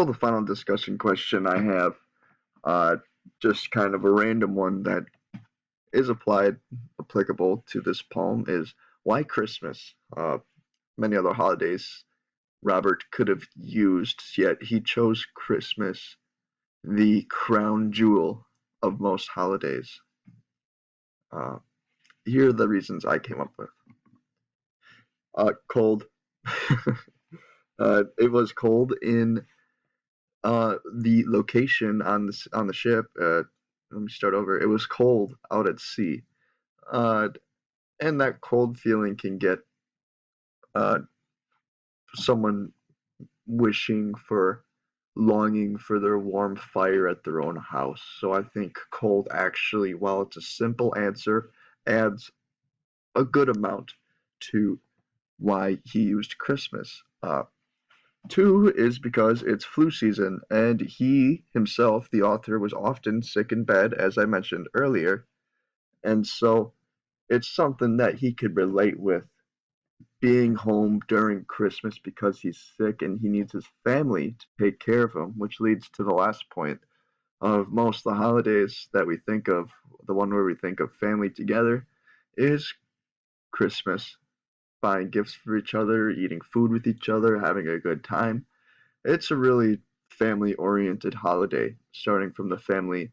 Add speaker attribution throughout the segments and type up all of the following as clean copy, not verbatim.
Speaker 1: So the final discussion question I have, uh, just kind of a random one that is applicable to this poem, is why Christmas? Many other holidays Robert could have used, yet he chose Christmas, the crown jewel of most holidays. Uh, Here are the reasons I came up with. Cold. It was cold in the location on the ship. Let me start over. It was cold out at sea, uh, and that cold feeling can get uh, someone wishing for, longing for their warm fire at their own house. So I think cold actually, while it's a simple answer, adds a good amount to why he used Christmas. Two is because it's flu season, and he himself, the author, was often sick in bed, as I mentioned earlier, and so it's something that he could relate with, being home during Christmas because he's sick and he needs his family to take care of him, which leads to the last point of most of the holidays that we think of, the one where we think of family together, is Christmas. Buying gifts for each other, eating food with each other, having a good time. It's a really family oriented holiday, starting from the family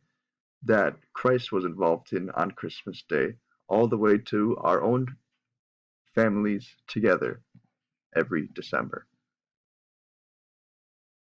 Speaker 1: that Christ was involved in on Christmas Day, all the way to our own families together every December.